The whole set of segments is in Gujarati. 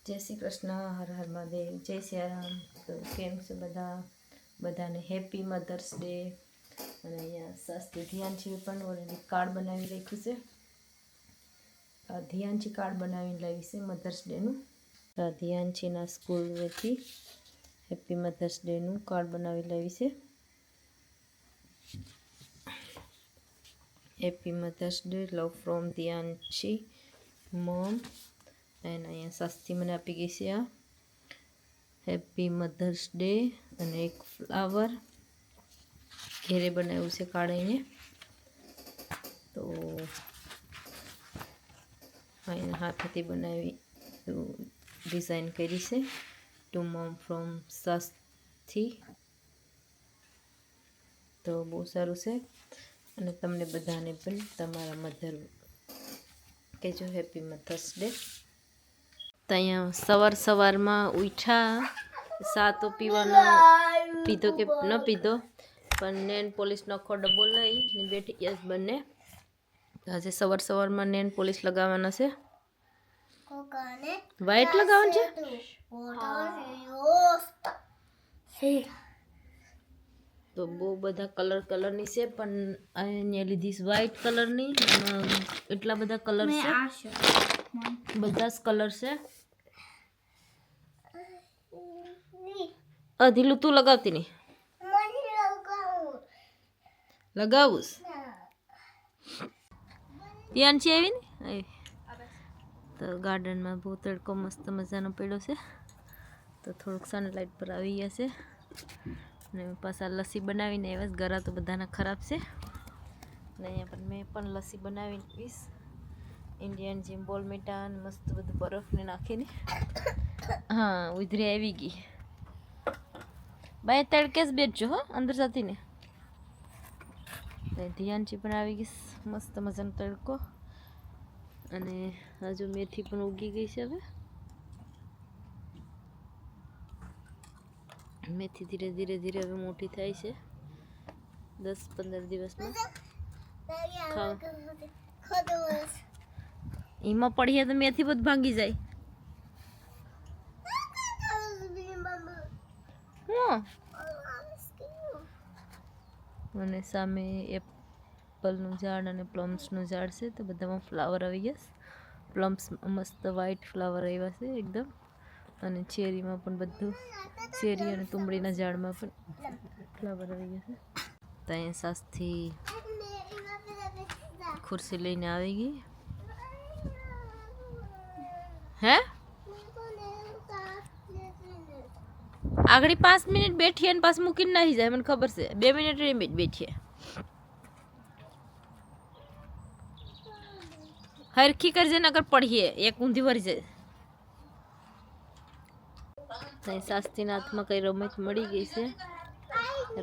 જય શ્રી કૃષ્ણ, હર હર મહાદેવ, જય સિયારામ. તો કેમ છે બધાને હેપી મધર્સ ડે. અને અહીંયા શાસ્ત્રી ધ્યાનજી પણ ઓલરેડી કાર્ડ બનાવી રાખ્યું છે. ધ્યાનજી કાર્ડ બનાવીને લાવી છે મધર્સ ડેનું. ધ્યાનજીના સ્કૂલથી હેપી મધર્સ ડેનું કાર્ડ બનાવી લાવી છે. Happy mother's day, love from Dhyanji mom. અને અહીંયા શાસ્ત્રી મને આપી ગઈ છે આ હેપી મધર્સ ડે અને એક ફ્લાવર ઘેરે બનાવ્યું છે કાઢીને. તો અહીંયા હાથેથી બનાવી ડિઝાઇન કરી છે. To mom from Shastri. તો બહુ સારું છે. અને તમને બધાને પણ તમારા મધર કહેજો હેપી મધર્સ ડે. તો અહીંયા સવારમાં ઉઠ્યા, સા તો પીવાનો પીધો કે ન પીધો, પણ નેન પોલિશનો આખો ડબ્બો લઈને બેઠી ગયા બંને. આજે સવારમાં નેન પોલિશ લગાવવાના છે. વ્હાઈટ લગાવવાનું છે. તો બહુ બધા કલરની છે, પણ અહીંયા લીધી વ્હાઈટ કલરની. એટલા બધા કલર છે, બધા જ કલર છે. અધીલું તું લગાવતી નહીં, લગાવું ધ્યાન છે આવી ને. તો ગાર્ડનમાં બહુ તડકો મસ્ત મજાનો પડ્યો છે. તો થોડુંક સનલાઇટ પર આવી ગયા છે. અને પાછા લસ્સી બનાવીને આવ્યા. ગળા તો બધાના ખરાબ છે. અને અહીંયા પણ મેં પણ લસ્સી બનાવીને પીશ. ઇન્ડિયન જેમ બોલમીટા અને મસ્ત બધું બરફને નાખીને. હા, ઉધરી આવી ગઈ. બાય તડકે જ બેઠજો હો, અંદર જતી ને. ધ્યાનથી પણ આવી ગઈ મસ્ત મજાનો તડકો. અને હજુ મેથી પણ ઉગી ગઈ છે. હવે મેથી ધીરે ધીરે હવે મોટી થાય છે. 10-15 દિવસમાં એમાં પડીએ તો મેથી બધું ભાંગી જાય. અને સામે એપલનું ઝાડ અને પ્લમ્સનું ઝાડ છે. તો બધામાં ફ્લાવર આવી ગયા. પ્લમ્સ મસ્ત વ્હાઈટ ફ્લાવર આવ્યા છે એકદમ. અને ચેરીમાં પણ બધું, ચેરી અને તુંબડીના ઝાડમાં પણ ફ્લાવર આવી ગયા છે. તો અહીંયા સાસથી ખુરશી લઈને આવી ગઈ. હે આગળ 5 મિનિટ બેઠી અને પાછું મૂકીને નાહી જાય. મને ખબર છે 2 મિનિટ બેઠીએ. હરખી કરજે નકર પડીએ, એક ઊંધી વળી જાય. શાસ્ત્રીના હાથમાં કઈ રમત મળી ગઈ છે.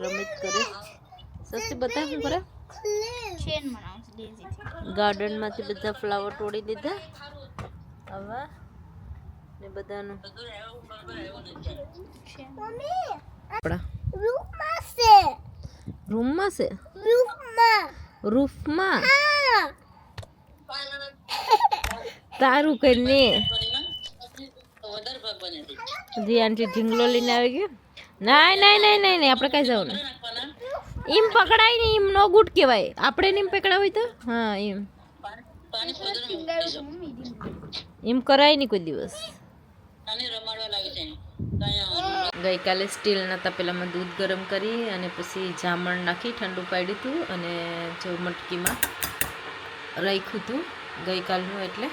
રમત કરે સસ્તી. બતાવ શું કરે. ગાર્ડનમાંથી બધા ફ્લાવર તોડી લીધા. હવે ને બધાનું રૂમમાં છે. રૂફમાં તારું કરીને ધ્યાનથી ઢીંગલો લઈને આવી ગયો. નહીં આપણે કઈ જવું ને. એમ પકડાય ને, એમ નો ગુડ કહેવાય. આપણે એમ પકડા હોય તો હા એમ કરાય નહીં કોઈ દિવસ. ગઈકાલે સ્ટીલના તપેલામાં દૂધ ગરમ કરી અને પછી જામણ નાખી ઠંડુ પાડ્યું હતું. અને જો મટકીમાં રાખ્યું હતું ગઈકાલનું. એટલે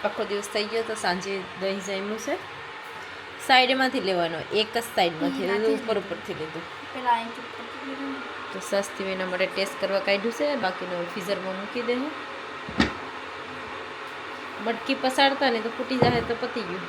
આખો દિવસ થઈ ગયો. તો સાંજે દહીં જામ્યું છે. સાઈડમાંથી લેવાનો, એક જ સાઈડમાંથી, ઉપરથી લીધું. તો સસ્તી એના માટે ટેસ્ટ કરવા કાઢ્યું છે. બાકીનું ફ્રીઝરમાં મૂકી દે. મટકી પસાડતા ને તો ફૂટી જાય તો પતી ગયું.